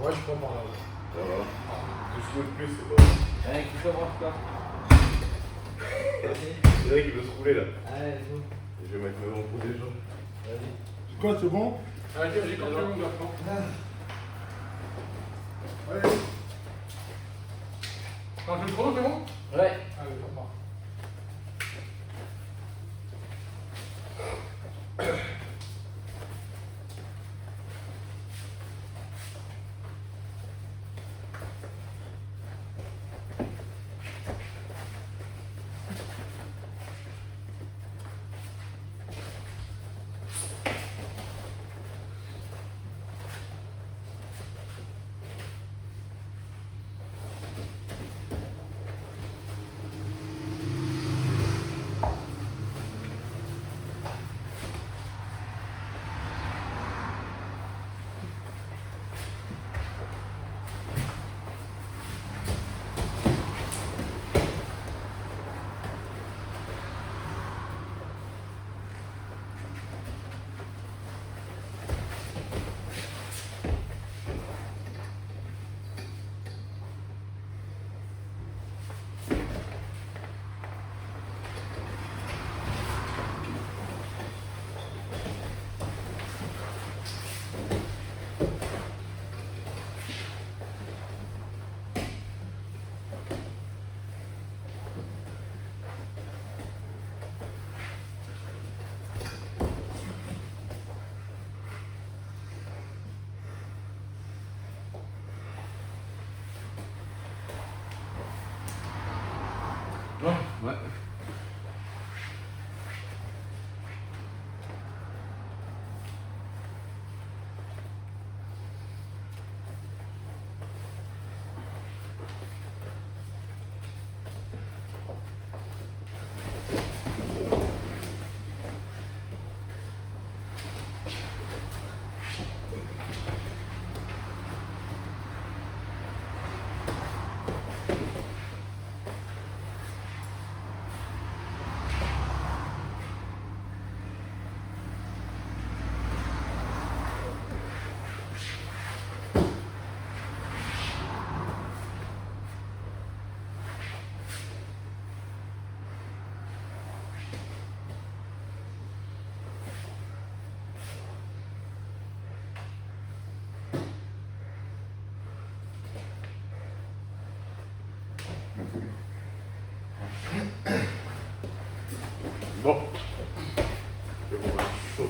Ouais, je prends par là. Voilà. Je souhaite plus, c'est pas. Qui commence quoi? C'est vrai qu'il veut se rouler là. Allez, go. Je vais mettre mes mains pour des gens. Vas-y. C'est quoi, c'est bon? Allez, j'ai compris mon garçon. Allez. Quand je le prends, c'est bon? Ouais. Allez, ça part. Ouais. Bon. C'est bon, je suis chaud.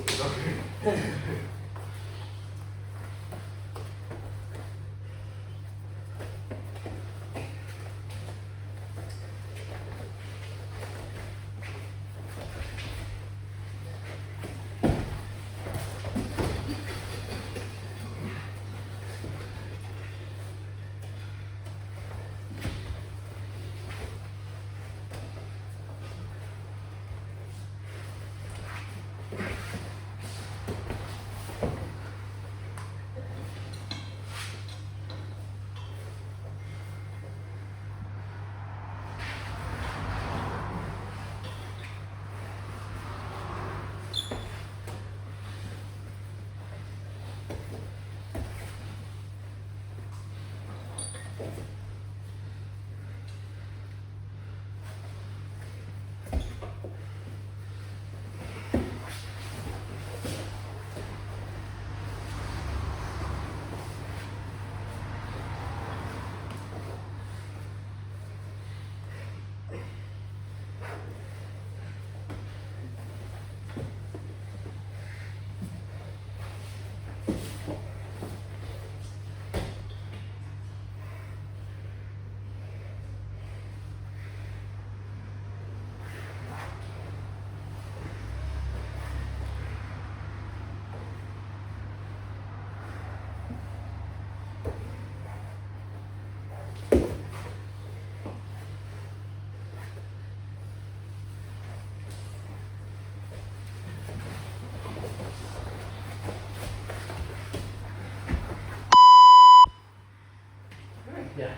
Bien.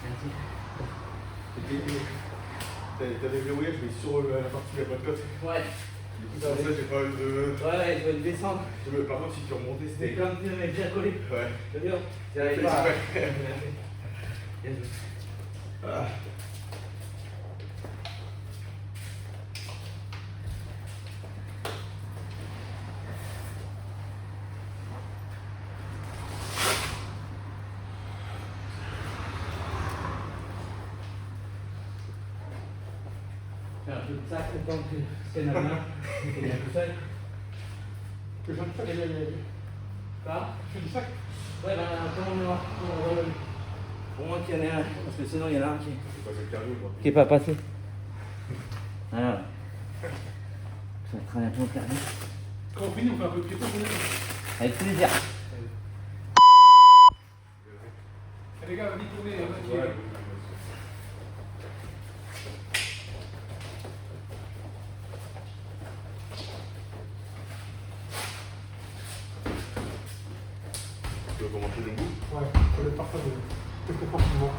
Merci. T'as déverrouillé, je vais sur la partie de la côte. Ouais. Du coup, c'est pour ça que j'ai pas eu de. Ouais, il doit descendre. Mais par contre, si tu remontais, C'est c'était. comme si on est bien collé. Ouais. Je veux dire, tu n'arrives C'est pas à... exprès. Yes. Ah. Fais un peu de sac le temps que c'est normal. C'est bien tout seul. Que je fais du sac. Quoi? Je fais du sac. Ouais, ben, comment on va au moins qu'il y en ait un, parce que sinon il y en a un qui C'est pas ce carré, moi. n'est pas passé. Alors, ça traîne un peu au carnet. Quand on finit, on fait un peu de piéton. Avec plaisir. Les gars, vas-y, tournez. Il y en a qui- Ouais. Tu veux commencer le bout? Ouais, ça va être parfait. Quelques tranquillement.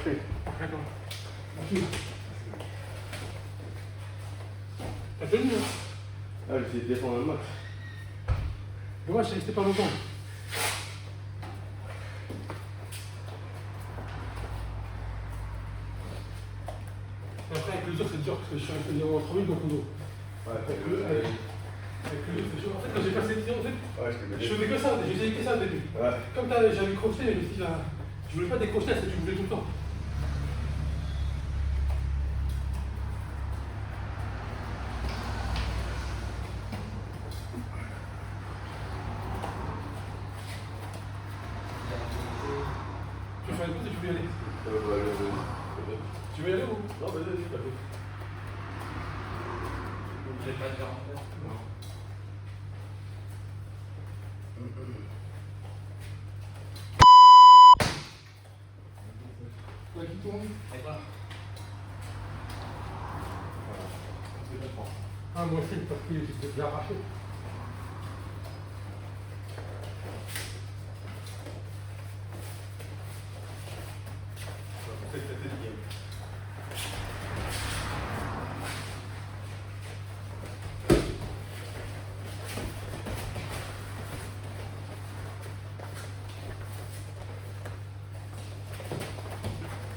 marché. D'accord. Merci. T'as tenu, hein? Ah, j'ai essayé de défendre un match. Mais moi, je suis resté pas longtemps. Et après, avec le jour, c'est dur parce que je suis resté devant 3 minutes dans le dos. Ouais, Avec le c'est chaud. En fait, quand j'ai passé le tir, en fait, ouais, je faisais que ça, j'essayais que ça au début. Ouais. Comme j'avais crocheté, je me suis dit, là, je voulais pas décrocher, c'est que je voulais tout le temps. Tu veux faire une pause et tu veux y aller? Tu veux y aller ou? Non, vas-y, vas-y. Vous n'êtes pas déjà rentré? Non. Ouais, qui tourne? Et toi? Ah, moi aussi, parce que j'étais déjà arraché.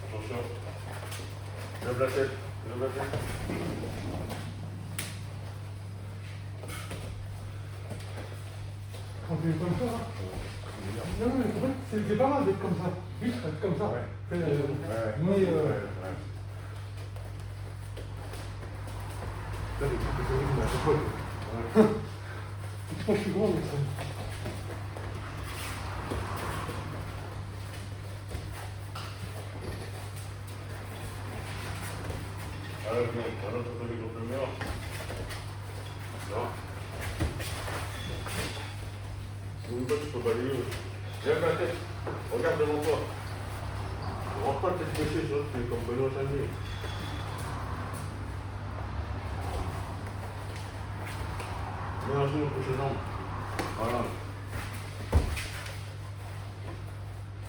Attention. Lève la tête. Lève la tête. Quand tu es comme ça, hein. Non, mais en fait, c'est pas mal d'être comme ça. Juste être comme ça. Ouais. Mais, Ouais. Là, les trucs de horrible, à chaque fois. Ouais. je crois que je suis grand, mais ça. Alors, non, alors, tu peux contre le mur. Non. N'oublie pas, tu peux balayer. Lève la tête. Regarde devant toi. Ne rentre pas le tête baissée, sinon tu es comme Benoît Chagnier. Mets un genou entre tes jambes. Voilà.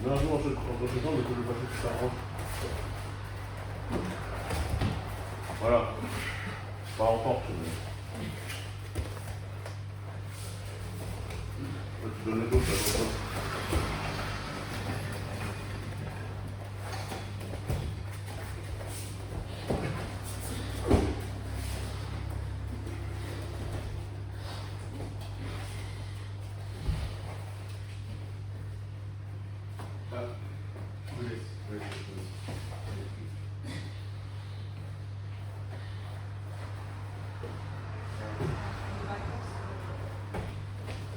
Mets un genou entre tes jambes et tu veux passer tout ça rentre. Voilà. Pas en force. Là, tu donnes les autres, là, comme ça. Ah. Oui, oui, oui.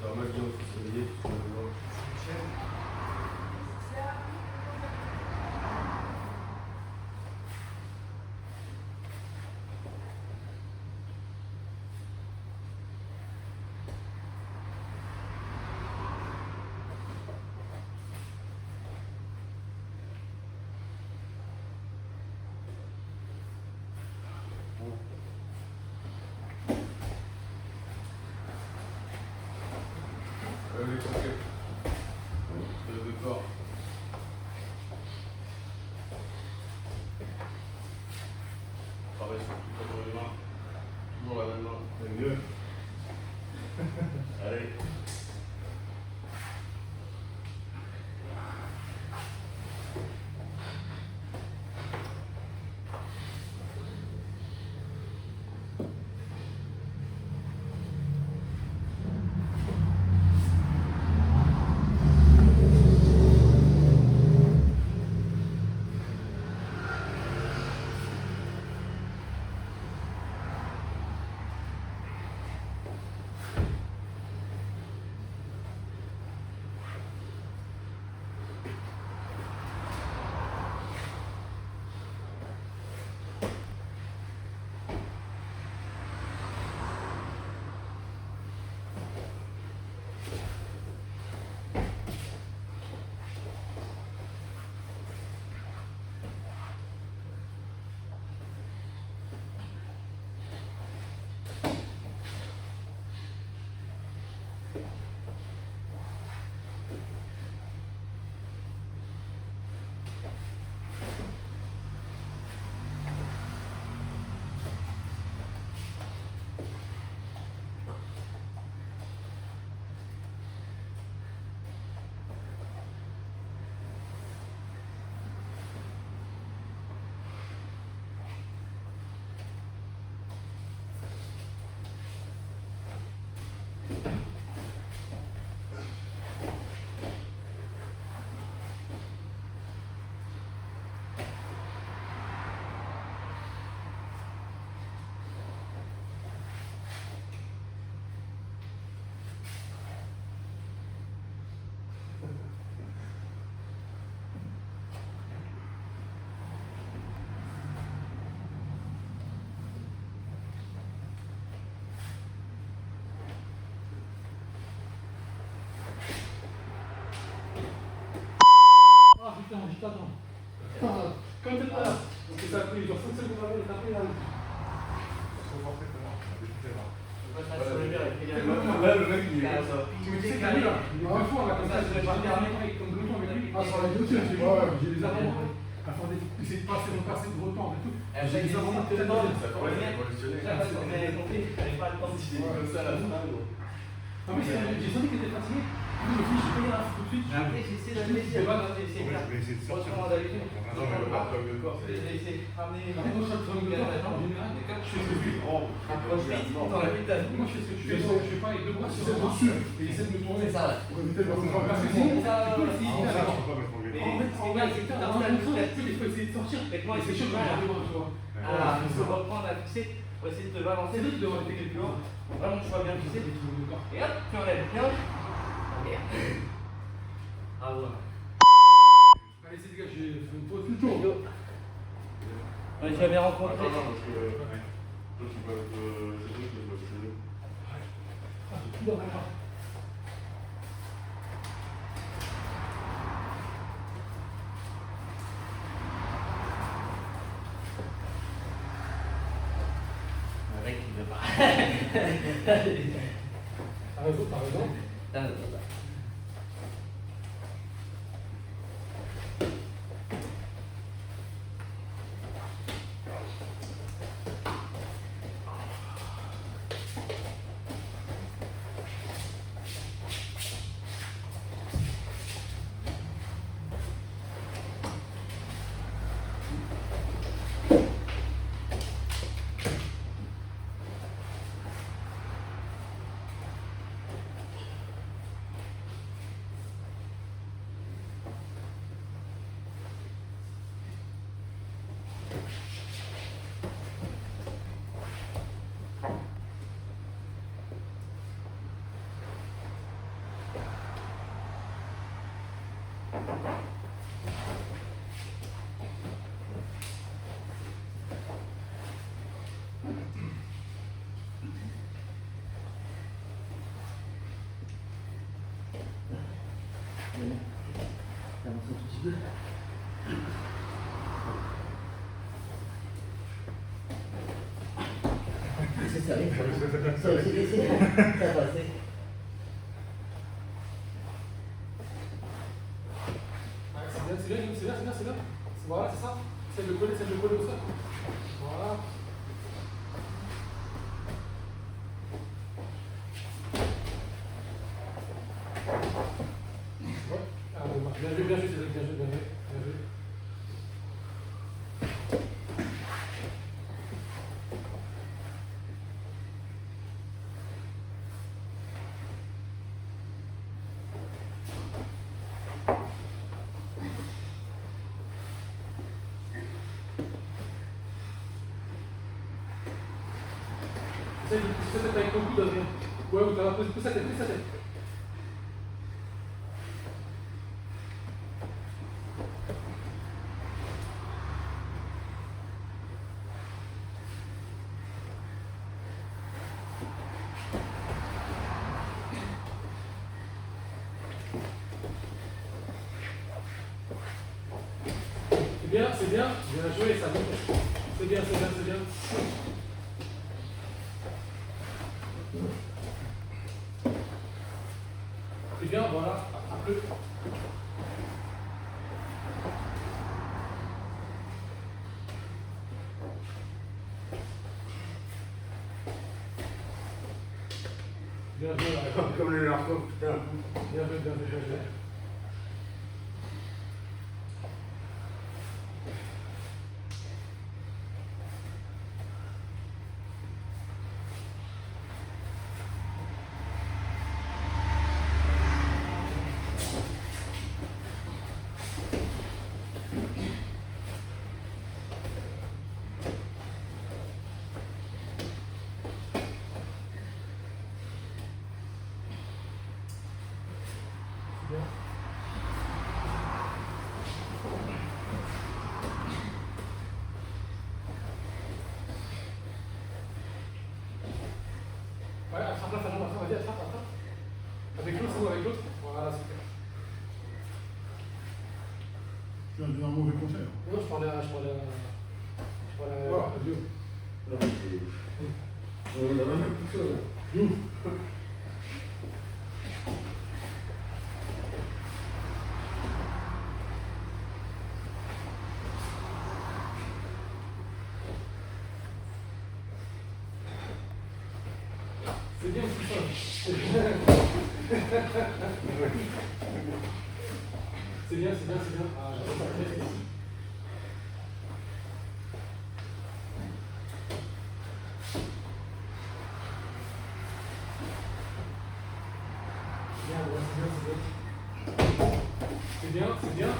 Alors, moi, je faut se réveiller, parce que les casquettes. Le décor. Travaille sur toute la main. Toujours la même main. C'est mieux. Allez. tout attends. Quand t'es pas là, parce que ça a pris genre 5 secondes avant, t'as pris là. Là, le mec, il est comme ça. Tu me dis que lui là, il est deux fois là comme ça, je vais pas terminer avec ton glouton avec lui. Ah, sur la vidéo, j'ai les avant. Attendez, essayez de passer mon passé de votre temps et tout. J'ai les avant peut-être dans le. Ça pourrait être révolutionnaire. Comme ça, à la fin, gros. Non, mais j'ai senti que t'étais fatigué. Je me suis dit, j'ai payé là tout de suite. Après, j'ai essayé d'aller ici, Je vais essayer de sortir. autrement d'habitude. Non, mais le parc de corps, c'est. J'ai essayé de ramener. Après, moi, je suis en train de me dire, en général, mais quand je fais ce que je fais, Approche vite, dans la vie de ta vie. moi, je fais ce que je fais, je fais pas avec deux bras, je fais au-dessus et j'essaie de me tourner. C'est ça, là. Pour éviter de me faire parce que sinon, Ça, tu peux essayer En ça, d'être je peux pas mettre mon Mais vélo. en vrai, c'est que t'as un truc, il faut essayer de sortir. Et moi, C'est chaud quand même, tu vois. Ah, il faut reprendre la fixée pour essayer de te balancer. C'est lui qui doit arrêter quelque chose. Pour vraiment que tu sois bien fixé. Et hop, tu enlèves. Et hop. Ah ouais. Allez, c'est dégagé, je fais une pause tout le tour. Ouais, tu avais rencontré. Attends, non, parce que. Toi, tu peux. C'est toi qui peux postuler. Ah, j'ai tout dans la main. Le mec, il veut pas. T'as raison, t'as raison. T'as raison. T'avances un tout petit peu. C'est ça, oui. Ça aussi, laissez. Ça va, c'est. C'est bien, c'est bien. Voilà, c'est ça. C'est de le coller au sol. Voilà. Ouais. Ah, bon, bien joué, Cédric, bien joué. Essaye de pousser sa tête avec ton coude, Adrien. Ouais, ou t'as la pousse sa tête, pousse sa tête. C'est bien joué, ça monte. C'est bien. C'est bien, voilà. Après. Bien joué, là. Comme les narcos, putain. Bien joué. Bien. Tu viens de donner un mauvais conseil. Non, je parlais à Voilà. Léo. Non, mais c'est. On a même tout ça là. C'est bien tout ça. C'est bien. Ah, j'avais pas fait. C'est bien.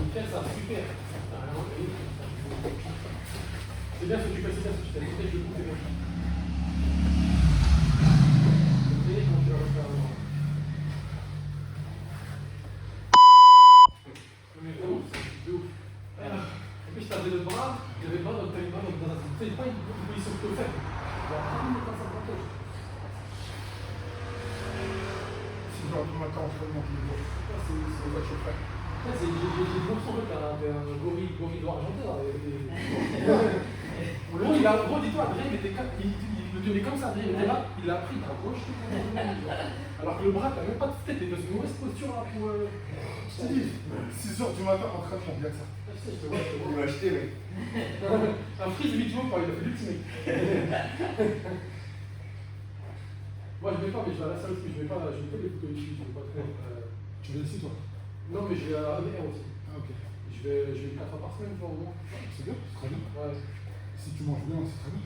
Nickel, ça, super. C'est bien ce que tu fais, c'est bien ce que tu fais. Le coup, c'est bien. Vous voyez comment tu vas refaire avant. Mais oh, c'est de ouf. Et puis je t'avais le bras, j'avais le bras dans un. Tu sais, pas une position plutôt faible. Tu vas ramener comme ça dans ta poche. 6 heures du matin, entraînement tous les jours. C'est ça que je fais. J'ai l'impression que t'es un gorille noir argenté là. Gros, dis-toi, Adrien, il le tenait comme ça, Adrien, il était là, il l'a pris à gauche. Alors que le bras, t'as même pas de tête, t'es dans une mauvaise posture là pour. Je t'ai dit, 6 heures du matin, entraînement, il y a que ça. Je sais, je te vois. Il m'a acheté, mec. Un frise vidéo quand il a fait l'ultimate. Moi je vais pas, mais je vais à la salle aussi, je vais pas les photos ici, je vais pas trop. Tu viens ici, toi? Non, mais je vais à ADR aussi. Ah, ok. Je vais 4 fois par semaine, tu vois, au moins. C'est bien, c'est très bien. Ouais. Si tu manges bien, c'est très bien.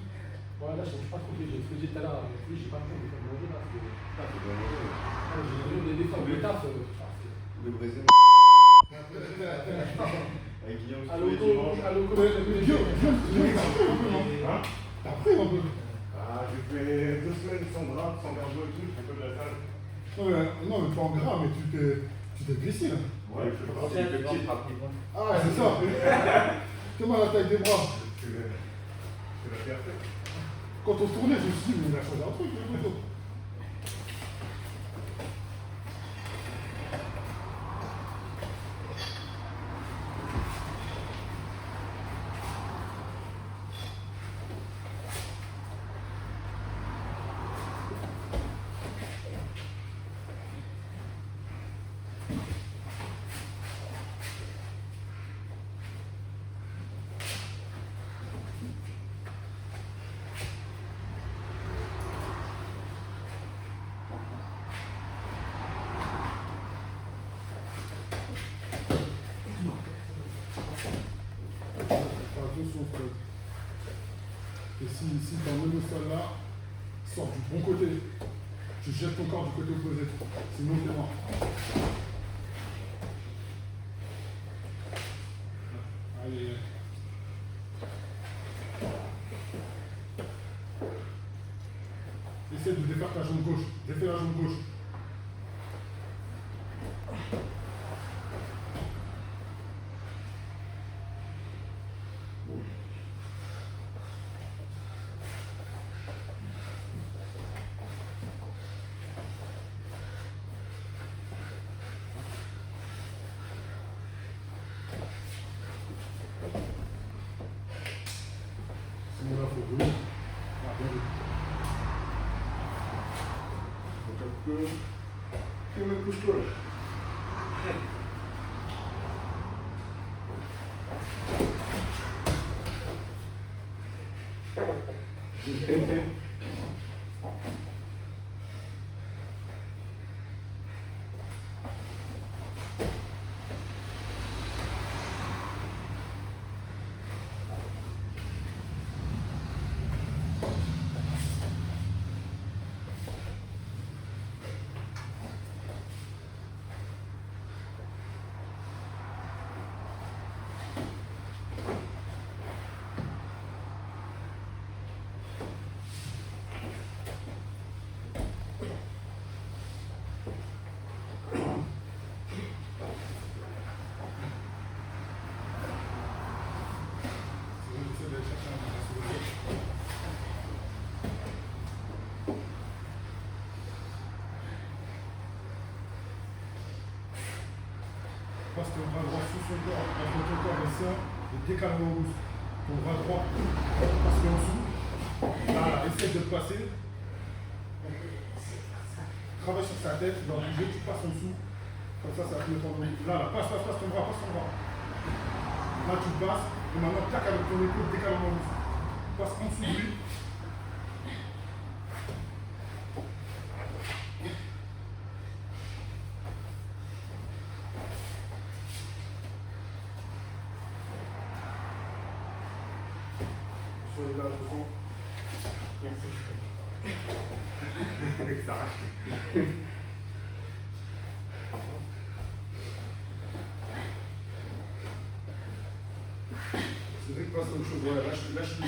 Ouais, là, je mange pas trop, j'ai ce que j'ai tout à l'heure, oui, j'ai pas le temps de faire manger là. J'ai des fois de taf. Le Brésil. Avec Guillaume, À tous les loco, dimanches. Hein? T'as pris un peu. Ah, j'ai fait 2 semaines sans drap, sans cardio et tout, je fais que de la salle. Non, mais pas en gras, mais tu t'es blessé là. Ouais, je fais partie des petits. Ah ouais, c'est ça. Comment la taille des bras? C'est la fierté. Quand on se tournait, je me suis dit, mais il a changé un truc, le photo. Attention, frère. Et si tu emmènes le sol là, sors du bon côté. Tu jettes ton corps du côté opposé. Sinon, t'es mort. Allez. Essaie de défaire ta jambe gauche. Défais la jambe gauche. Sinon là, faut rouler. Ah, bien vu. Donc un peu. Tu me couches-toi. J'essaie d'aller chercher un peu sur le dos. passe ton bras droit sous son corps, entre ton corps et le sien, et décale-moi au muscle. Ton bras droit, passe-le en dessous. Là, essaie de le passer. Travaille sur sa tête, il va bouger, tu passes en dessous. Comme ça va te mettre en dos. Là, passe ton bras, passe ton bras. Là, tu le passes, et maintenant, tac avec ton épaule, décale-moi au muscle. Passe en dessous de lui. Sur les larges de fond. Merci. Avec ça. C'est vrai que passe autre chose. Voilà, lâche lui.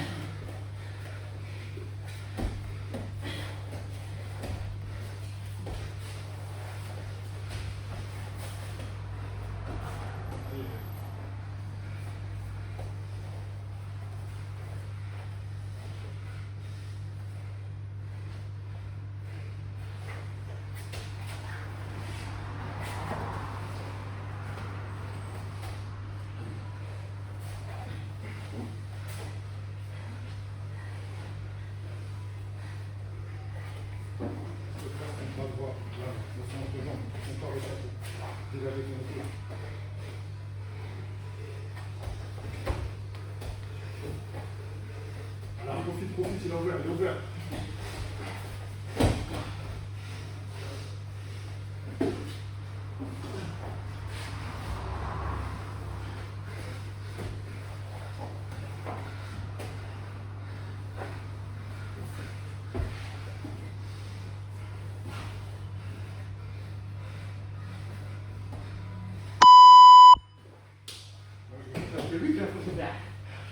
Bras droit, là, motion entre jambes, ton corps est tapé. Déjà avec ton épaule. Alors, profite, il est ouvert. Super.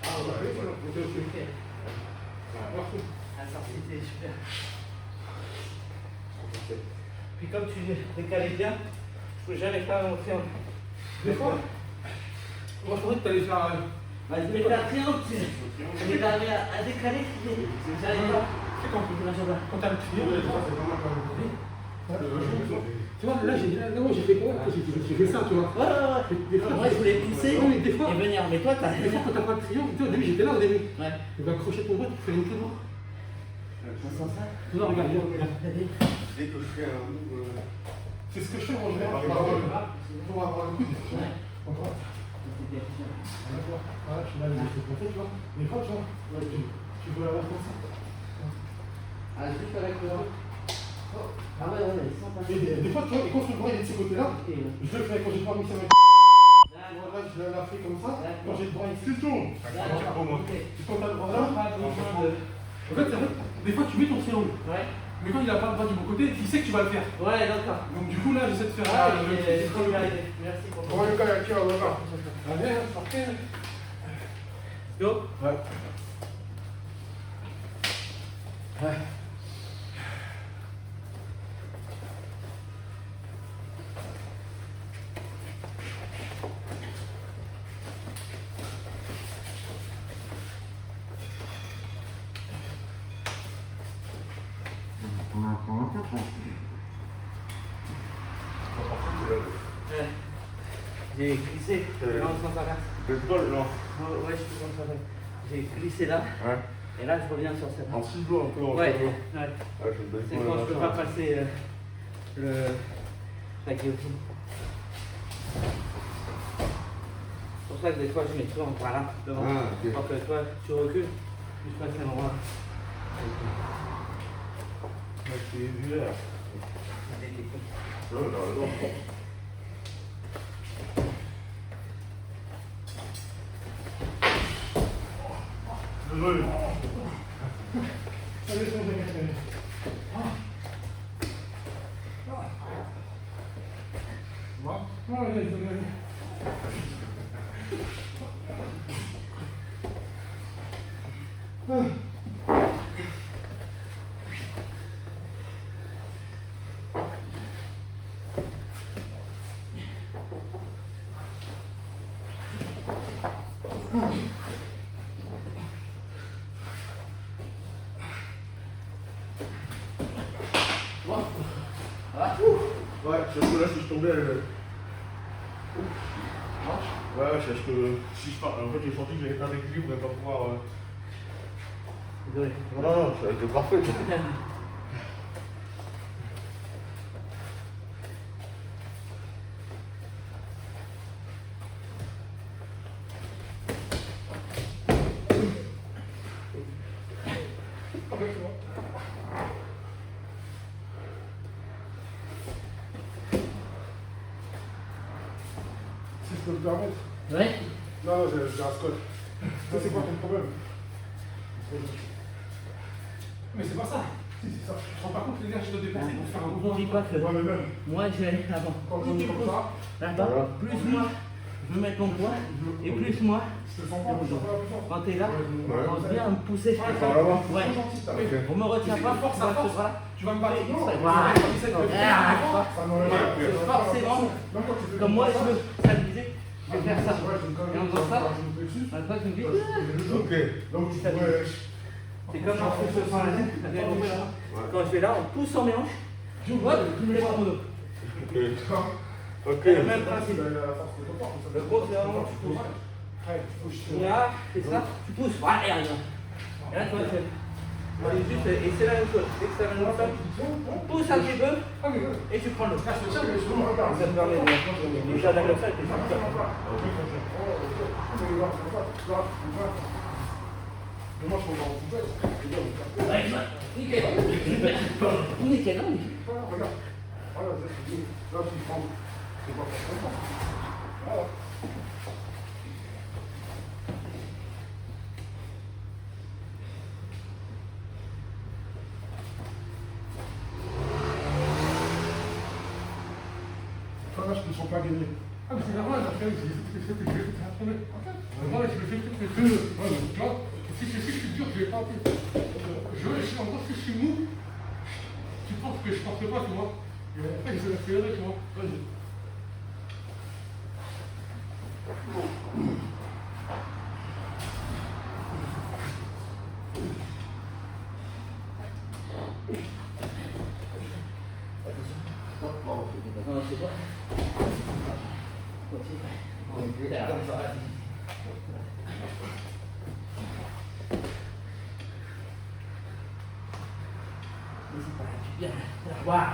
Ah, on a fait ça, ok. Ah, ça c'était super. Puis comme tu décalais bien, je peux jamais faire un triangle. Des fois, moi je pensais que tu allais faire. Vas-y, mais faire un triangle, tu arrives à décaler, j'arrive pas. Tu sais quand t'as le triangle, tu vois, là j'ai fait quoi? J'ai fait ça, tu vois. Ouais. Moi je voulais pousser Non, mais des fois, et venir, mais toi t'as. des fois quand t'as pas de triangle, tu sais, au début j'étais là au début. Ouais. Tu vas accrocher ton bras, tu fais une clé droite. On sent ça. Non, regarde, regarde. Dès que je fais un move, C'est ce que je fais en général pour avoir le coude. Ouais. Encore. Voilà, je suis là, je fais tu vois. Des fois, tu vois, tu veux l'avoir comme ça. Ah, juste avec le. Ah ouais, ils sont pas. Et des fois, tu vois, et quand ce bras il est de ce côté-là, Ok. je le fais quand j'ai pas mis ça avec. D'accord. Là, je l'ai fait comme ça. D'accord. Quand j'ai le bras ici, tu tournes. D'accord. Ok. Tu quand t'as le bras là, Pas besoin de. En fait, des fois tu mets ton triangle. Ouais. Mais quand il a pas le bras du bon côté, il sait que tu vas le faire. Ouais, d'accord. Donc du coup là, j'essaie de faire Ah, le c'est truc. bien aidé. Merci pour comment le gars, tiens, on va voir. Allez, sortez. Go. Ouais. Ouais. J'ai glissé. Non, sans s'arrêter. le bol, non. Ouais, je suis comme ça. J'ai glissé là. Ouais. Et là, je reviens sur cette. En ciseau un peu, en Ouais. ciseau. Ouais. Ah, je me C'est quand je peux pas passer la guillotine. C'est pour ça que des fois je mets tout en par là, devant. Ah, ok. Donc toi, tu recules, je passe à l'endroit. Moi, je suis vu là. Non, non, non. Désolé. Allez, allez. Ouais, surtout là, si je tombais. Ouais, parce que si je pars, en fait, j'ai senti que j'avais pas d'équilibre et pas pouvoir. Désolé. Non, ça a été parfait. Ok, c'est bon. Si je peux me permettre. Ouais. Non, j'ai un scotch. Ça, c'est quoi ton problème? Mais c'est pas ça. Si, c'est ça. Tu te rends pas compte l'énergie de dépenser pour faire un mouvement. N'oublie pas que Ouais, mais même, moi j'ai avant. quand je dis comme ça, Là-bas, Voilà. plus moi je mets ton poids et plus moi je te sens pas, je te sens pas la puissance. quand t'es là, Ouais. on vient me pousser. Ouais, Par là-bas. Ouais. Ok. On me retient pas, force à force. tu Tu vas me battre. Non. Voilà. Ça n'enlève Ouais. pas. Forcément, Même quand tu fais comme moi comme je veux stabiliser, je vais faire ça. Ouais, j'ai une connerie, Et en faisant ça, je me fais dessus. Maintenant tu me dis, Ok. Donc tu pourrais. c'est comme quand je fais ça. Quand je vais là, on pousse en mélange, tu vois, tu me laisses en mono. Ok. Ok. C'est le même principe. La force de ton corps, comme ça. Le gros, c'est vraiment tu pousses. Ouais, faut que je te- Là, c'est ça, tu pousses, voilà, et regarde. Et là, tu vois, c'est juste, et c'est la même chose. Dès que ça va dans le sol, pousse un petit peu Ah, mais ouais. et tu prends l'eau. Ah, je te tiens, mais je me regarde. Ça te permet de déjà d'aller au sol, t'es sûr. Moi, je comprends tout ça. Ouais, nickel. Nickel, non, mais. Regarde. Voilà, là, tu prends. C'est pas forcément. Voilà. Là, je ne sens pas gagner. Ah, mais c'est normal, parce que je vais te faire tomber. Voilà, je vais faire tout le truc. Là, si je suis dur, je vais pas appeler. Je suis encore si je suis mou. Tu penses que je porte pas, tu vois. Et après, je vais l'accélérer, tu vois. Vas-y. Non, c'est quoi? Bien, waouh.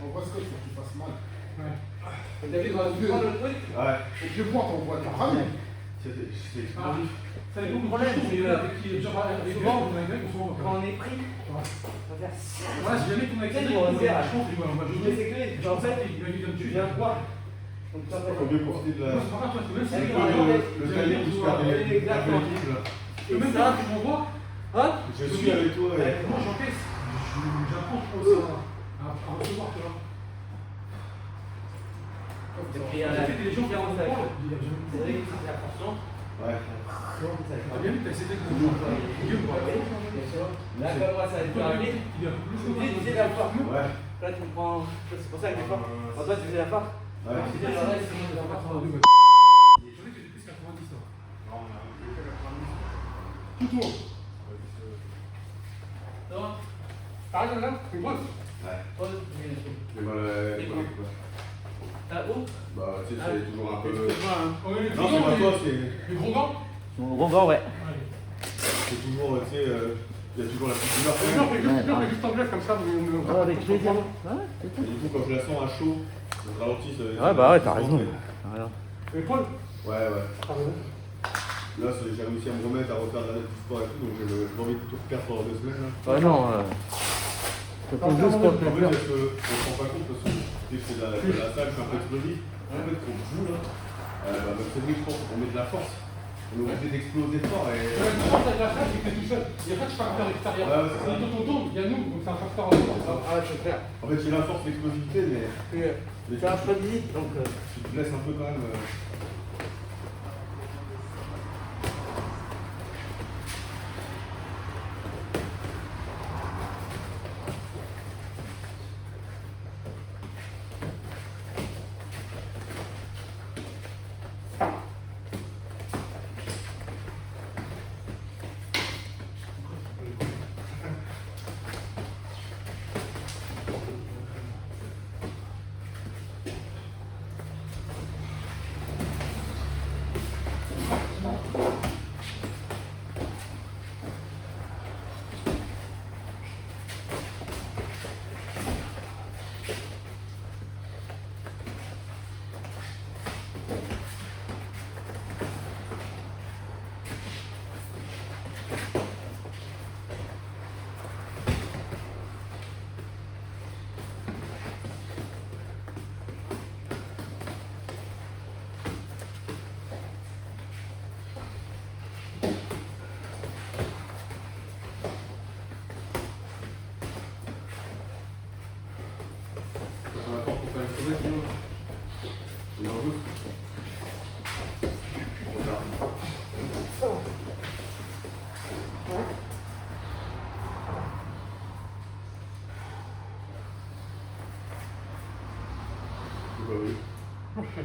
En vrai, ce que faut que tu fasses mal. David, on va se prendre le truc. Ouais. Et je vois ton voix, t'as ramené. C'était Ah, explosif. ça dépend du problème, mais avec qui, genre, avec Souvent, on a une souvent. Quand on est pris, Ouais. on va faire ça. Voilà, si jamais ton Tu sais, accident, on va dire, je pense qu'il va Mais jouer. c'est que, en fait, tu viens quoi? Donc, ça Il faut bien profiter de la. Non, c'est pas grave, parce que même si Avec c'est Le cahier du super athlétique, là. Et même ça, quand tu m'envoies, hein? Je suis avec toi. Et... moi j'encaisse. J'apprends, je pense, à recevoir, tu vois. Et puis, il y a la des gens qui différence rentrent avec pas. c'est vrai que c'est attention. Ouais. T'as bien vu, t'as essayé de Guillaume, là, comme moi, ça va être plus rapide. Tu disais la forme. Ouais. Là, tu me prends. C'est pour ça que des fois, quand toi, tu faisais la forme. Ouais. Tu disais, le reste, c'est moi, je vais pas prendre. J'en ai fait plus 90 ans. Tout tourne. Ça va? Arrête là, c'est grosse. Ouais. Pose. Mais voilà, quoi. T'as où? Bah, tu sais, c'est toujours un peu. Excuse-moi, hein. On a les Non, c'est pas toi, c'est. les gros gants. Mon gros ouais. C'est toujours, tu sais, il y a toujours la petite douleur. Non, mais juste en glace comme ça, mais Avec plaisir. Et du coup, quand je la sens à chaud, on ralentit. Ouais, bah ouais, t'as raison. Mais Paul, Ouais, ouais. t'as raison. Là, j'ai réussi à me remettre à refaire de la du sport et tout, donc j'ai pas envie de tout refaire pendant 2 semaines. Là. Ouais, non. C'est pas juste pour te En fait, plaisir. parce que on se rend pas compte, parce que dès que c'est de la salle, c'est un peu explosif. En fait, quand on joue là, bah, même Cédric, je pense qu'on met de la force. On est obligé d'exploser fort et. La différence avec la salle, c'est que t'es tout seul. Il n'y a pas de facteur extérieur. Ouais, c'est ça. Quand on tourne, il y a nous, donc c'est un facteur en soi. Ah, c'est clair. En fait, j'ai la force, l'explosivité, mais C'est un choix de vie, donc. tu te laisses un peu quand même.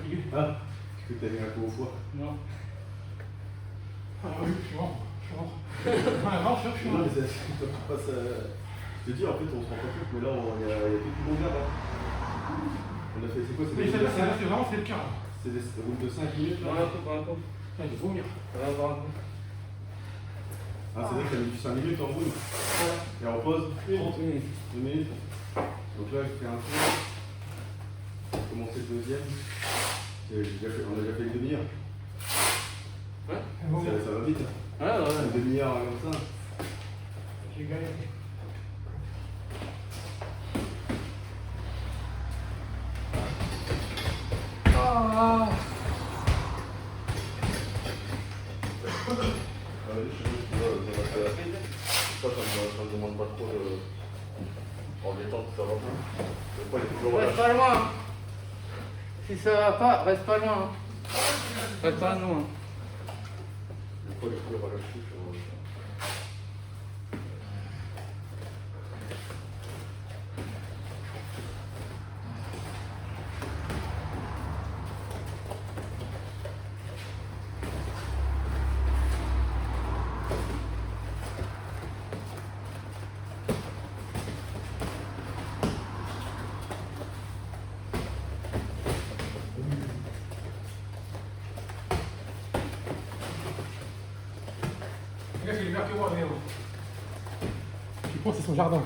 fatigué. Ah, est-ce que t'as mis un coup au foie? Non. Ah oui, je suis mort. Ah, non, je suis Non, mort. mais ça, je te dis, en fait, on se rend pas compte, mais là, il y a tout du bon gars. On a fait, c'est quoi? Mais C'est vraiment, c'est le cas. des routes de 5 minutes Prends là. un coup, prends un coup. Ah, il faut vomir. Ça va avoir un coup. Ah, c'est vrai que t'as mis du 5 minutes en route. Et on pause 30 minutes. 2 minutes. Donc là, je fais un tour. On va commencer le deuxième. On a déjà fait une demi-heure. Ouais. Ça va vite. Ouais, ouais. Une demi-heure comme ça. J'ai galéré. Ah. Ça me demande pas trop de. En détente, ça va pas. Le poids est toujours là. Reste pas loin. Si ça va pas, reste pas loin. Reste pas loin. Le poids est toujours relâché. Le gars, c'est l'hiver que moi, mais je pense que c'est son jardin.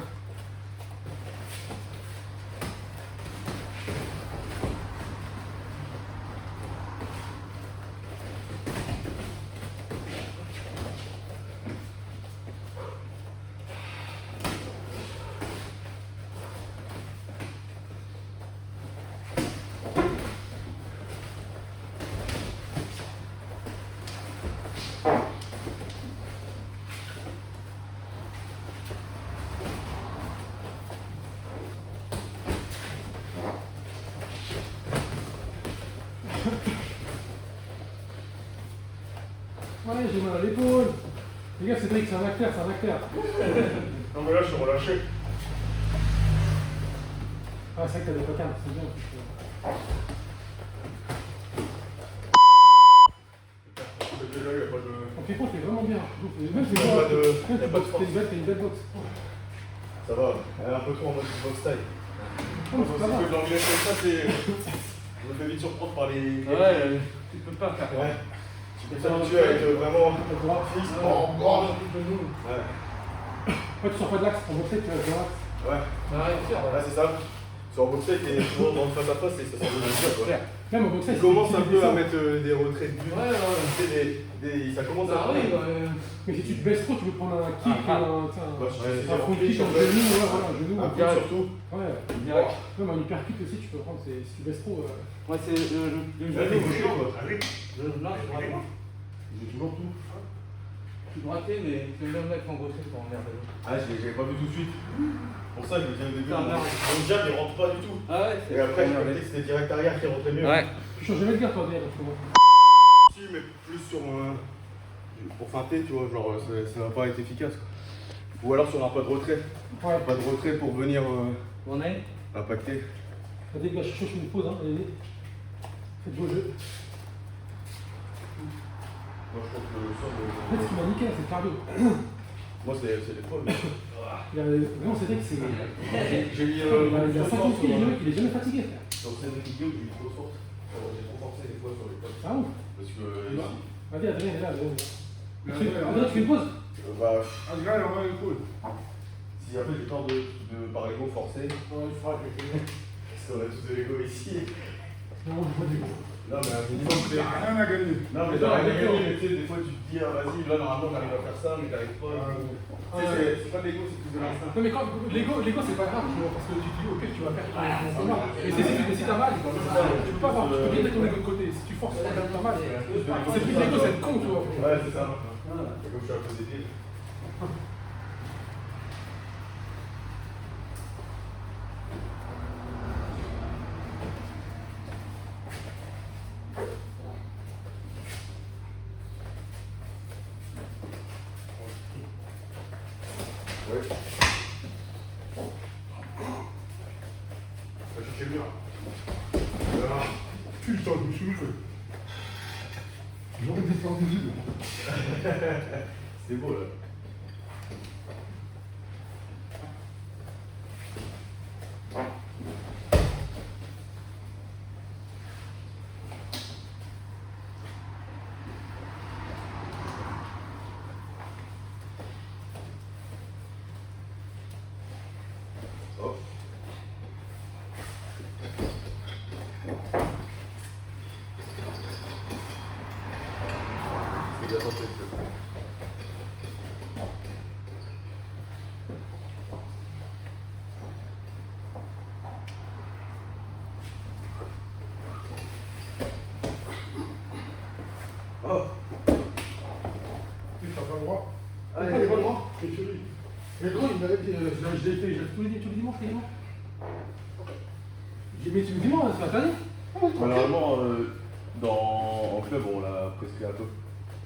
Ouais, j'ai mal à l'épaule. Les gars, Cédric, c'est un acteur, c'est un acteur. Non, mais là, je suis relâché. Ah, c'est vrai que t'as des cocards, c'est bien. Déjà, il n'y a pas de. En pied t'es vraiment bien. Même Il y a pas de- il y a pas de force. t'es une belle boxe. Ça va, elle est un peu trop en mode box style. Non, mais C'est ça va. que l'anglais comme ça, c'est. Je me fais vite surprendre par les. Ouais, tu peux pas faire. Ouais. Tu peux t'habituer à être vraiment Droit. fixe. Ouais. Ouais. Ouais, tu sors pas de l'axe. En boxe, tu vas de l'axe. Ouais. Là, c'est ça. Sur un box style, t'es toujours dans le face à face et ça sent bien quoi. Même en boxe, Il commence un peu à mettre des retraits de but. Ouais, ouais. Tu sais, ça commence Ça à. arrive. Mais si tu te baisses trop, tu peux prendre un kick, Ah, un Ouais, je front kick, un genou, ouais, voilà, un genou. Un coup surtout. Ouais. Direct. Même un hyperkick aussi, tu peux prendre. Si tu baisses trop. Ouais, c'est le Là, t'es gaucher quoi. Non, je droite. J'ai toujours tout. Je suis droitier, mais c'est le même mec en gaucher pour emmerder. Ah, je l'ai pas vu tout de suite. Pour ça, je me disais au début, Putain, merde. mon jab il rentre pas du tout. Ah ouais, c'est. Et après, je me disais que c'était direct arrière qui rentrait mieux. Ouais. Tu changes jamais de garde, toi, derrière. Si, mais plus sur pour feinter, tu vois, genre ça va pas être efficace quoi. Ou alors sur un pas de retrait. Ouais. Pas de retrait pour venir On est. impacter. Dès que je fais une pause, hein, allez. Faites vos jeux. Moi, je trouve que le sol. En fait, ce qui m'a niqué, c'est le cardio. Moi, c'est l'épaule. Vraiment, c'est vrai que c'est. J'ai mis Il a 50 force pieds, il est jamais fatigué, frère. sur cette vidéo, j'ai mis trop de force. J'ai trop forcé des fois sur les potes. Ah ouf. Parce que. Vas-y, Adrien, il est là, Adrien. Mais Adrien, tu fais une pause? Bah, Adrien, il en a une cool. si après j'ai peur de par l'ego forcer, Non, il fera avec les parce qu'on a tous de l'ego ici. Non, je vois des gros. Non, mais un minimum, Il n'y a rien à gagner. non, mais dans la mais tu sais, des fois tu te dis, ah vas-y, là normalement j'arrive à faire ça, mais t'arrives pas. Tu sais, c'est pas de l'ego, c'est plus de l'instinct. Non, mais quand l'ego, c'est pas grave, tu vois, parce que tu te dis, ok, tu vas faire ton mal. Mais si t'as mal, tu peux pas avoir, tu peux bien mettre ton ego de côté. Si tu forces, t'as mal. C'est plus l'ego, c'est être con, tu vois. Ouais, c'est ça. C'est comme je suis un peu débile. Ouais. Va chercher le mur. Voilà. Putain de feu. J'aurais descendu du dos. C'est beau là. Hop. C'est bien tenté, oh. Tu n'as pas le droit. Allez, Pourquoi il n'a pas le droit? Et tu dis. Mais gros, il m'avait dit, je l'ai fait tous les dimanches, J'ai mis tous les dimanches, c'est interdit. Normalement, en club, on l'a prescrit un peu.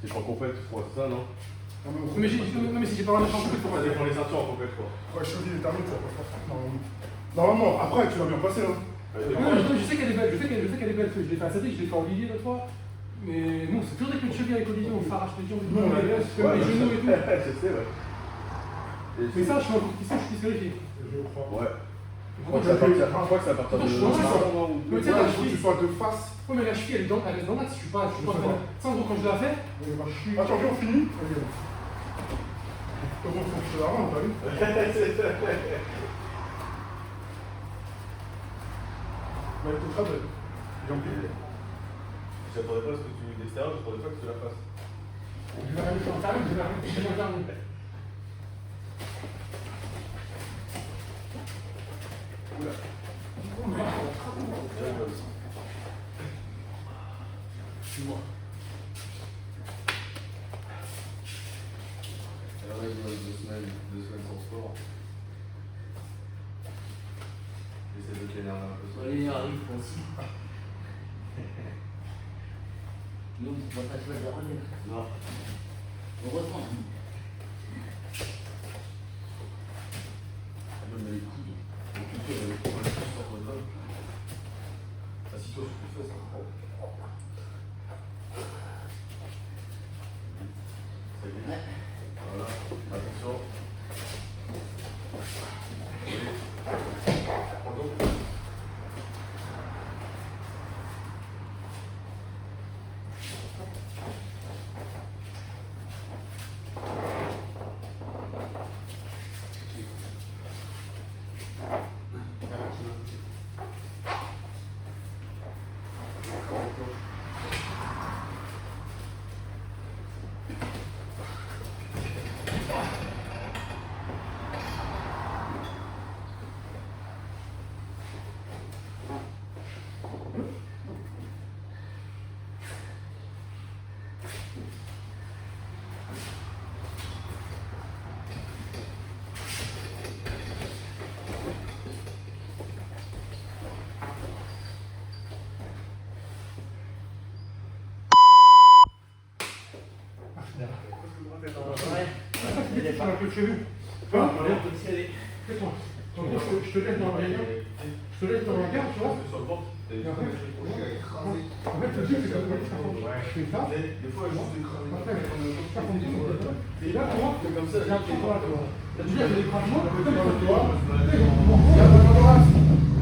C'est pas compète, je crois, c'est ça, non? Mais si j'ai pas le champ, Ça dépend les ceintures en compète, quoi. Ouais, cheville est terminé, tu vas pas faire ça. Normalement, après, tu l'as bien passé, hein. Je sais qu'elle est belle, je sais qu'elle est belle. Je l'ai fait à Cédric, je l'ai fait en Olivier l'autre fois. Mais non, c'est toujours avec une cheville avec Olivier, on s'arrache les jambes, les genoux et tout. Je sais, ouais. Mais ça, je suis en compétition, je suis vérifié. Je crois. Ouais. Je crois que c'est à partir de. Mais tu sais, la cheville, tu sois de face. Oui, mais la cheville, elle est dans l'axe, je suis pas. Ça, en gros, quand je l'ai fait. Attends, on finit. Comment faut que je te la rende, t'as vu? Mais elle était très belle. J'ai oublié. Je n'attendais pas à ce que tu d'extérieur, je n'attendais pas que tu la fasses. Je vais la remettre en talon, je vais la remettre. Suis-moi. Alors là, il y a 2 semaines sans sport. J'essaie de t'énerver un peu. Allez, arrive aussi. Nous, tu vas pas te faire de Non. Heureusement. Je me mets les coudes. Donc, tu sais, les coudes, je sors de là. Assis-toi sur tes fesses. Ça y est. Voilà. Attention. C'est un peu chelou. Hein? Je te laisse dans la réunion. Je te laisse dans la gare, tu vois. Sur le ventre, t'as Et en fait, écrasé. le truc, c'est que je fais ça. Des fois, juste écrasé. Après, ça continue. Et là, tu vois, Comme ça, il y a un truc là, tu vois. Déjà, il y a des craquements, tu vois. Il y a la balance.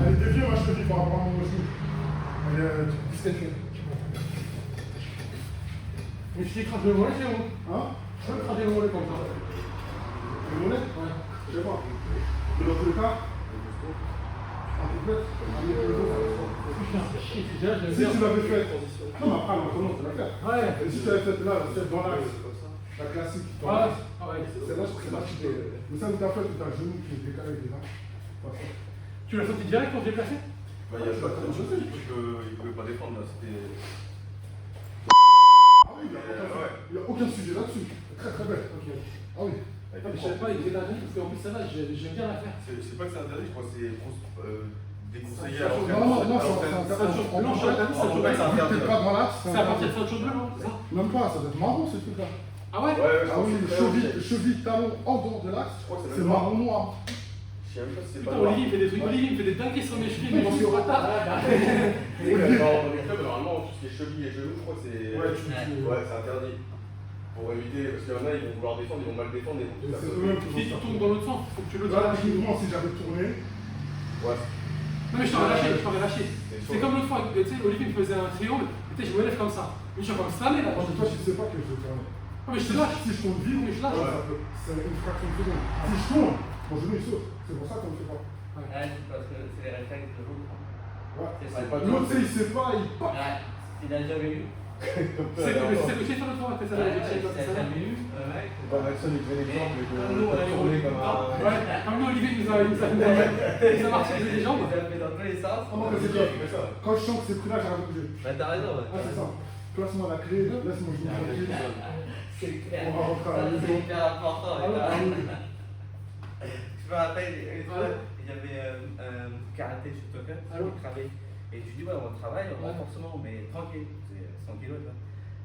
Elle est déviée, moi, je te dis, par rapport à mon genou. Elle est disqualifiée. Mais si tu écrases le mollet, c'est bon. Hein? Je peux écraser le mollet comme ça. Le mollet? Ouais. Je sais pas. Mais dans tous les cas, en complète, putain, shit, déjà, je l'ai fait. Si tu l'avais fait, non, mais après, maintenant, tu l'as fait. Ouais. Et si tu l'avais fait là, c'est dans l'axe, la classique. Ouais. C'est là, c'est là, mais ça, tu as fait, tu as le genou qui est décalé déjà. Tu l'as senti direct quand tu l'as placé? Bah, il y a pas de choses, il pouvait pas défendre là, c'était. Ah oui, il n'y a aucun sujet là-dessus. Très très belle. Ah oui. Je savais pas, il était là, parce qu'en plus, ça va, j'aime bien la faire. C'est pas que c'est interdit, je crois que c'est déconseillé Non, à non, c'est interdit. Non, je Peut-être pas dans l'axe. C'est à partir de ceinture bleue, non? Même pas, ça doit être marron ce truc-là. Ah ouais? Ah oui, cheville, talon en dehors de l'axe, c'est marron noir. Je sais même pas si c'est pas Putain, noir. Olivier, il fait des trucs. Olivier, il fait des dingueries sur mes chevilles, mais je suis au retard. Dans les clubs, normalement, tout ce qui est chevilles et genoux, je crois que c'est. Ouais, Ouais, c'est interdit. Pour éviter, parce qu'il y en a, ils vont vouloir défendre, ils vont mal défendre, ils vont tout c'est faire. eux-mêmes Si qui tu vont tournes dans l'autre sens, faut que tu le Là, dises. typiquement, si j'avais tourné, Ouais, Non, mais je t'aurais lâché, je t'aurais lâché. C'est comme l'autre fois, tu sais, Olivier me faisait un triangle, et tu sais, je me lève comme ça. Mais je suis comme slamé là. parce que toi, tu sais pas que je vais tourner. Non, mais je te lâche. Si je tourne vite, Mais je lâche. c'est une fraction de seconde. Si je tourne, mon genou il saute. C'est pour ça qu'on ne fait pas. Ouais, c'est parce que c'est les réflexes de l'autre. Ouais. C'est c'est ça. pas L'autre, tu sais, il sait pas, il pop. Ouais, il a jamais eu. C'est le chef de l'autre fois, après ça, Ouais, j'ai il a jamais eu. Pas Maxon, il faisait l'exemple et que Comme nous, on a t'as les tourné rôles comme un. Ouais, comme nous, Olivier nous a martyrisé les jambes. Il a fait dans tous les sens. Ah, moi, c'est ça. Quand je sens que c'est pris là, j'arrête de bouger. Bah, t'as raison, Ah, c'est ça. Place-moi la clé, laisse-moi jouer tranquille. C'est clair. On va rentrer à la Ça, maison. c'est hyper important. Ah, là. oui. Je me rappelle, une fois, il y avait un karaté chez Toka, Allô. qui travaillait. Et tu dis, ouais, on travaille, Ouais. renforcement, mais tranquille, c'est 100 kilos, tu vois.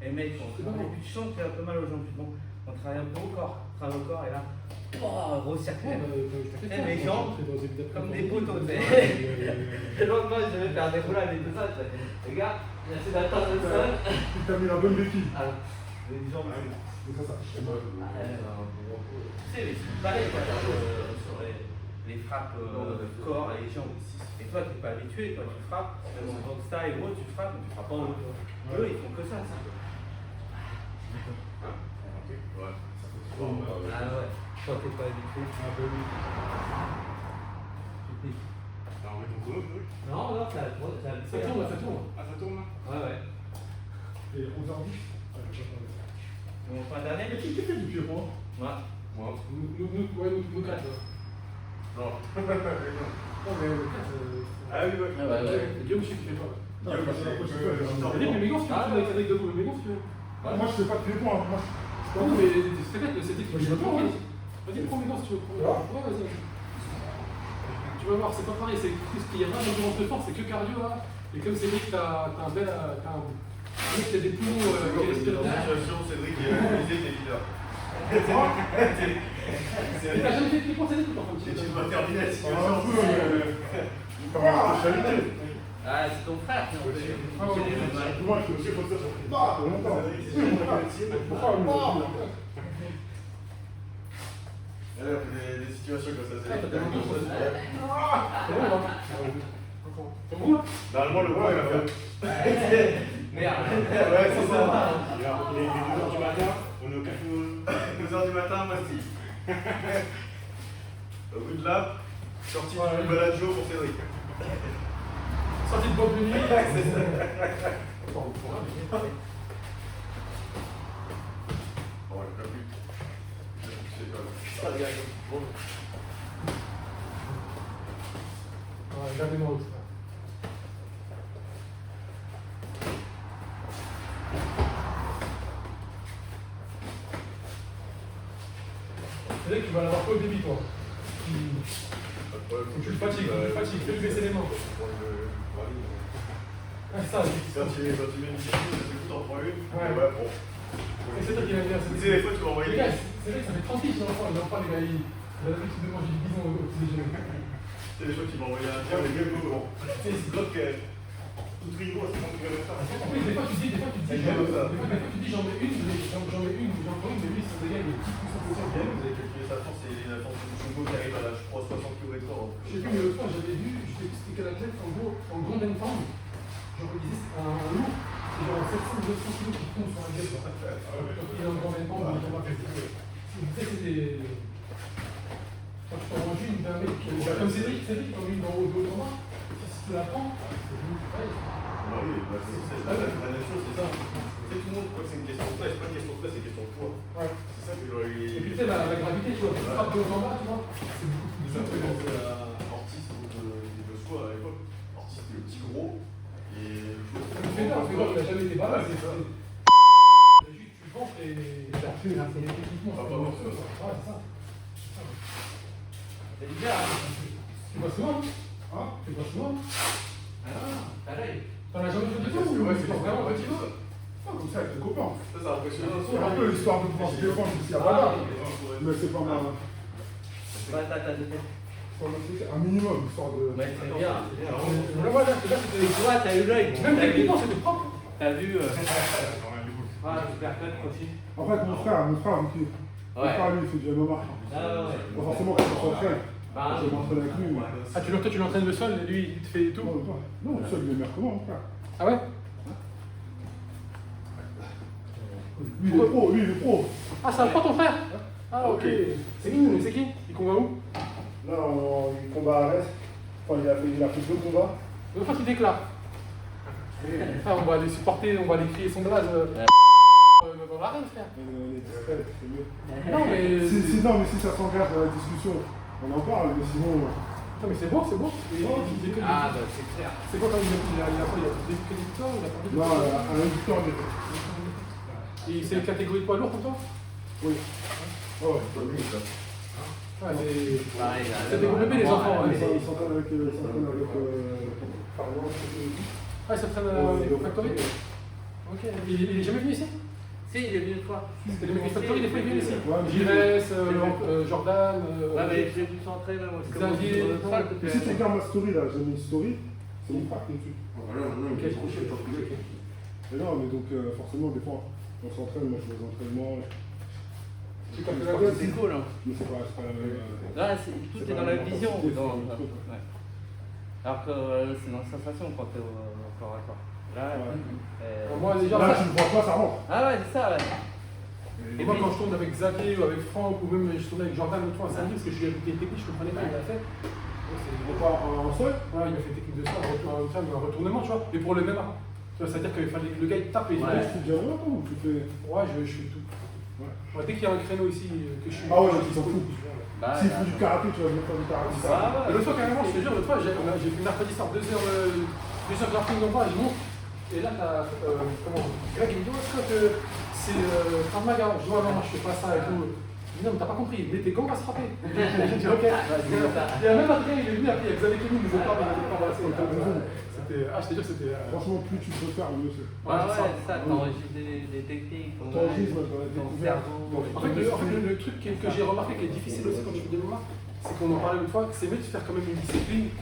Et mec, on travaille, puis tu sens que tu as un peu mal aux jambes, bon, on travaille un peu au corps, et là, oh, gros circuit. Les jambes, comme des poteaux, tu sais. Et le lendemain, je devais faire des roulades et tout ça, tu sais. Les gars, j'essaie d'attendre le sol. Il t'a mis la bonne béquille. Alors, les jambes, C'est ça. tu sais, mais c'est pareil, quoi, sur les frappes corps et les jambes. Et toi, tu n'es pas habitué, toi, tu frappes, même en rockstar et gros, tu frappes, mais tu frappes pas en haut. Eux, ils font que ça, ça. Ouais. Ah ouais, toi, t'es pas habitué. Alors, on met ton chrono, tu veux? Non, non, ça tourne. Ça tourne, ça tourne. Ah, ça tourne là? Ouais, ouais. Et 11h10. Mon fin d'année. Mais qui fait du pied pour moi? Ouais. Moi. Nous quatre. Non. Non, mais le quatre. Ah oui, ouais. Guillaume, je sais que tu fais pas. Non, parce que la prochaine fois, j'ai T'as dit, mais Mégan, si tu veux, avec debout, Mégan, si tu veux. Moi, je fais pas de pied pour moi. Non, mais c'est fait, c'était que je veux pas, vas-y, prends Mégan si tu veux. Ouais, vas-y. Tu vas voir, c'est pas pareil, c'est qu'il y a pas d'endurance de force, c'est que cardio là. Et comme c'est vrai que t'as un bel. T'as des poumons Dans qui cette respirent. situation, Cédric est organisé, t'es leader. Mais t'as jamais fait de pied pour Cédric ou pas? Tu vas terminer la situation. Un peu. Comment on peut chaliter? Ah, c'est ton frère qui en fait. Ah ouais, moi, je suis comme ça. Non, longtemps. Pourquoi on Allez, on fait des situations comme ça, Ah, c'est t'as tellement de choses. C'est bon, hein? C'est bon là? normalement, le point, il va faire. Merde. Ouais, c'est ça. Regarde, il est 2h du matin, on est au café. 2h du matin, Masti. Au bout de là, sortie du Bellagio pour Cédric. Sortie de boîte de nuit. Bon, il n'y a plus. C'est pas Ah, regarde. Bon. Jamais non, ça. C'est vrai que tu vas l'avoir pas au débit, toi. Faut que tu le fatigues, fais-le baisser les mains. Ah, ça, Quand tu mets une vidéo, tu t'en prends une. Ouais. Ouais, bon. et c'est toi qui l'as bien. Tu sais, des fois, tu vas envoyer. Les gars, c'est vrai que ça fait 30 piges, l'enfant, il en parle, les gars, il a l'habitude de manger du bison au petit déjeuner. Tu sais, des fois, tu m'as envoyé un tir, mais bien comment. Tu sais, c'est bloc tout rigolo, c'est quand tu vas faire. En plus, des fois, tu dis, j'en mets une, j'en prends une, mais lui, ça dégage des petits poussons Vous avez calculé sa force, c'est la force du Chougo qui arrive à la, je crois, 60 km/h. Je sais plus, mais l'autre fois, j'avais vu, je t'ai expliqué à l'athlète, en gros, en grande forme, genre, il disait, un loup, c'est genre 700 ou 200 kilos qui tombe sur un gars, quoi. Donc, il est en grande forme, il tombe à côté. Tu sais, c'est des. Quand tu t'en manges une d'un mec, comme Cédric, quand lui, dans haut de moi, si tu la prends, c'est pareil. Ah oui, bah, c'est la même chose, c'est ça. Tu sais, tout le monde croit que c'est une question de taille, c'est pas une question de taille, c'est une question de poids. Ouais. C'est ça que j'aurais Et eu. puis, tu sais, la gravité, tu vois, tu frappes de haut en bas, tu vois, c'est beaucoup plus Ça me fait simple. penser à Ortiz de soi à l'époque. Ortiz, c'était le petit gros. Et Tu fais peur, il a jamais été balade, c'est ça. Juste, tu ventres et techniquement, Ah, c'est pas bon, ouais, c'est ça. C'est bizarre. Tu vois souvent, Hein? tu vois souvent. Ah, pareil. T'en as jamais fait de Ouais, tout, c'est vraiment, ouais, tu c'est vois. ça. Ah, comme ça, avec les copains. Ça, c'est impressionnant. C'est un peu l'histoire de pouvoir se défendre ici à Bala. Mais c'est pas mal. Bah, t'as deux têtes. Faut m'expliquer un minimum, histoire de. Ouais, c'est bien. Là, c'était. Tu vois, t'as eu l'œil. Même techniquement, c'était propre. T'as vu. Ah, super cut aussi. En fait, mon frère, vu qu'il. Mon frère, lui, il fait du MMA. Ah ouais. Pas forcément quand on s'entraîne. Bah, Je m'entraîne avec lui, mais. Ah, toi, tu l'entraînes le sol, et lui, il te fait tout. Non, le seul, il est meilleur que moi, mon frère. Ah ouais? Lui, il est pro, Ah, c'est un pro ton frère? Ah, ok. C'est qui? Il combat où? Là, il combat à Arès. Enfin, il a fait 2 combats. Une fois qu'il déclare. Ah, on va aller supporter, on va aller crier son blaze. Dans l'arène, frère. Les discrets, c'est mieux. Non, mais. Non, mais si ça s'engage dans la discussion, on en parle, mais sinon. Non, mais c'est beau, c'est beau. ah, bah, c'est clair. C'est quoi quand il a des victoires? Il a perdu Non, un victoire, mais. Et c'est une catégorie de poids lourd comme toi? Oui. Oh, ouais. Ouais, Pareil, là, c'est des gros bébés, les enfants. Il Ouais. s'entraîne avec. Pardon, Ah, il s'entraîne au Factory? Ok. Il est jamais venu ici? Si, il est venu une fois. C'était les mecs du Factory, il est venu ici. Ouais, mais Gires, Jordan. Ouais, mais j'ai dû s'entraîner même. Xavier, si tu regardes ma story là, j'ai mis une story, c'est mon frère qui est dessus. Mais non, mais donc forcément, des fois, on s'entraîne, moi je fais des entraînements. Tu captes la gueule? C'est cool, hein. Mais c'est pas la même. Là, tout est dans la vision. Ouais. Alors que c'est dans la sensation quand t'es au corps à corps. Là, Moi, déjà, Là, tu le vois pas, ça rentre. ah ouais, c'est ça, ouais. Et moi, quand je tourne avec Xavier ou avec Franck, ou même je tournais avec Jordan l'autre fois à Saint-Denis, parce que je lui ai écouté les techniques, je comprenais pas, il l'a fait. On part en sol. Ouais, il m'a fait technique de ça, un retournement, tu vois. Et pour le même art. C'est-à-dire qu'il fallait que le gars il tape et il Ouais. Tu fais déjà toi ou tu fais. Ouais, je fais tout. Ouais, dès qu'il y a un créneau ici que je suis. Ah ouais, tu t'en fous. Bah, S'il faut du karaté, tu vas venir faire du karaté. Ah Et l'autre fois, carrément, je te jure, l'autre fois, j'ai fait mercredi soir 2 heures graphing non pas, je monte. Et là, t'as. Comment? Greg, il me dit, ouais, c'est Krav Maga. Je dis, ouais, non, je fais pas ça et tout. Il me dit, non, mais t'as pas compris, mais tes gants va se frapper. J'ai dit, ok. Il y a même après, il est venu, après, il y a Xavier Kevin, il nous a parlé, ah, je te jure, c'était. Franchement, plus tu peux faire, mieux c'est. ouais, c'est ça, t'enregistres des techniques. T'enregistres dans la ton découverte. cerveau. En fait, le truc que j'ai remarqué qui est difficile aussi quand tu fais des MMA, c'est qu'on en parlait une fois, c'est mieux de faire quand même une discipline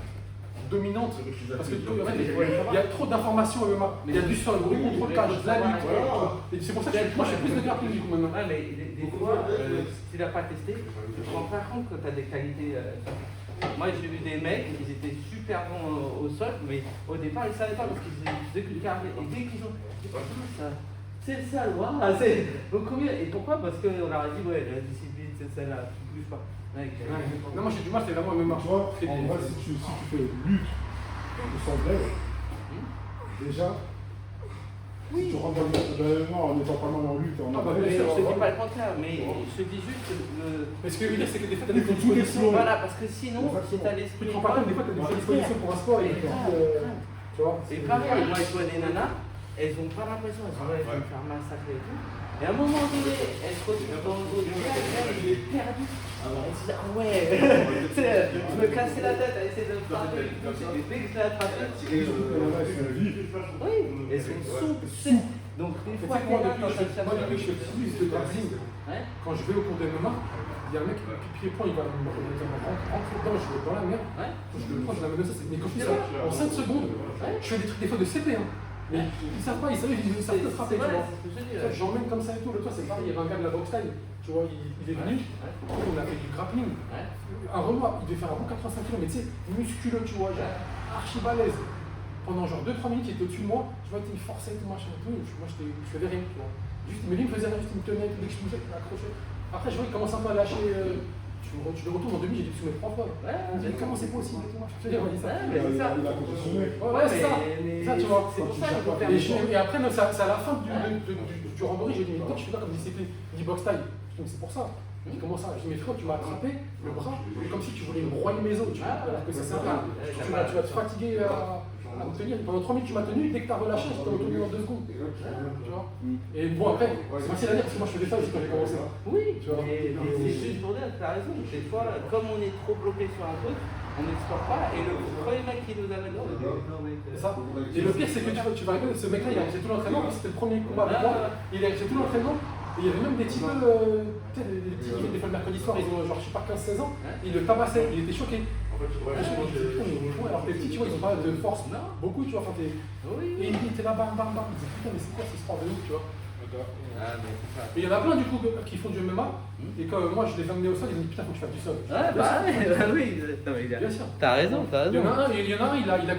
dominante. Parce que en fait, il y a trop d'informations au MMA. Il y a du sol, du contrôle cage, de la lutte. Et c'est pour ça que moi je fais plus de grappling du coup maintenant. Ouais, mais des fois, si tu l'as pas testé, tu te rends pas compte que tu as des qualités. Moi, j'ai vu des mecs, ils étaient super bons au sol, mais au départ, ils ne savaient pas parce qu'ils faisaient que du carré. Et dès qu'ils ont dit, ça, c'est ça, waouh, c'est beaucoup mieux. Et pourquoi? Parce qu'on leur a dit, ouais, la discipline, c'est celle-là, tu ne bouges pas. Mec, non, moi j'ai du mal, c'est vraiment le même Tu vois, en vrai, si tu fais lutte ou sans blesse, déjà, si tu rentres dans le MMA en étant pas mal en lutte, en Ah, bah, je bien sûr, te dis pas le contraire, mais je te dis juste le. Mais ce que je veux dire, c'est que des fois, t'as des Il faut tout dispositions. explorer. Voilà, parce que sinon, si t'as Tu l'esprit. te rends pas compte, des fois, t'as des dispositions pour un sport et tu vois. Et pareil, moi je vois des nanas, elles ont pas l'impression, elles sont là, elles vont me faire massacrer et tout. Et à un moment donné, elles se retrouvent dans le dos du gars, il est perdu. Elles se disent, ah ouais, tu sais, je me cassais la tête à essayer de me frapper et tout. Et dès que je l'ai attrapé, oui, elles sont souples. Donc une fois que Moi, t'es là, quand ça depuis que je fais plus de grappling, ouais. quand je vais au cours de MMA, il y a un mec qui pied-point, il va me rentrer dedans, je vais dans la mer. Ouais. Je le prends, je l'amène ça. Mais quand je fais ça, en 5 secondes, je fais des trucs des fois de CP. Hein. Mais ils savent pas, ils savent te frapper, tu vois. J'emmène comme ça et tout. L'autre fois, c'est pareil, il y avait un gars de la boxe taille, tu vois, il est venu, on a fait du grappling. Un Renoir, il devait faire un bon 85 kg, mais tu sais, musculeux, tu vois, genre archi balèze. Pendant genre 2-3 minutes, il était au-dessus de moi, je vois qu'il forçait et tout, machin et tout. Moi, je faisais rien, tu vois. Juste, mais lui, il me faisait rien, juste, il me tenait, dès que je bougeais, il m'accrochait. Après, je vois qu'il commence un peu à lâcher. Tu le retournes en demi, j'ai dû soumettre 3 fois. Ouais, j'ai dit comment c'est possible et tout, machin. Je te dis, on dit ça. Ouais, mais c'est ça. Il a conditionné. Ouais, c'est ça. Ça, tu vois. C'est pour ça qu'il faut faire. Et après, c'est à la fin du randonnée, j'ai dit, mais toi, tu fais quoi comme discipline? Il dit boxe taille. Je dis, mais c'est pour ça. Je dis, comment ça? Je dis, mais frère, tu m'as attrapé le bras, comme si tu voulais me broyer mes os, tu vois. Alors que c'est ça. Tu vas te fatiguer à me tenir. Pendant 3 minutes, tu m'as tenu, dès que tu as relâché, je t'ai retourné dans 2 secondes. Tu vois. Et bon, après, c'est facile à dire parce que moi, je faisais ça aussi quand j'ai commencé. Oui, Tu vois. et c'est juste pour dire, t'as raison. Des fois, comme on est trop bloqué sur un truc, on n'explore pas. Et le premier mec qui nous amène là, C'est ça. Et le pire, c'est que tu vas rigoler, ce mec-là, il a arrêté tout l'entraînement, c'était le premier combat avec moi. Il a arrêté tout l'entraînement. Et il y avait même des types, tu sais, des petits qui viennent des fois le mercredi soir, ils ont genre, je sais pas, 15-16 ans, ils le tabassaient, il était choqué. En fait, ouais, Alors que les petits, tu vois, ils ont pas de force, Non. beaucoup, tu vois, quand t'es. Oui. Et il était là, bam, bam, bam. Il disait, putain, mais c'est quoi ce sport de ouf, tu vois. Ah, mais c'est ça. Et il y en a plein, du coup, qui font du MMA, et quand moi je les amenais au sol, ils ont dit, putain, faut que tu fasses du sol. Ouais, bah oui, non, mais Bien sûr. t'as raison, t'as Il y raison. en a un, il a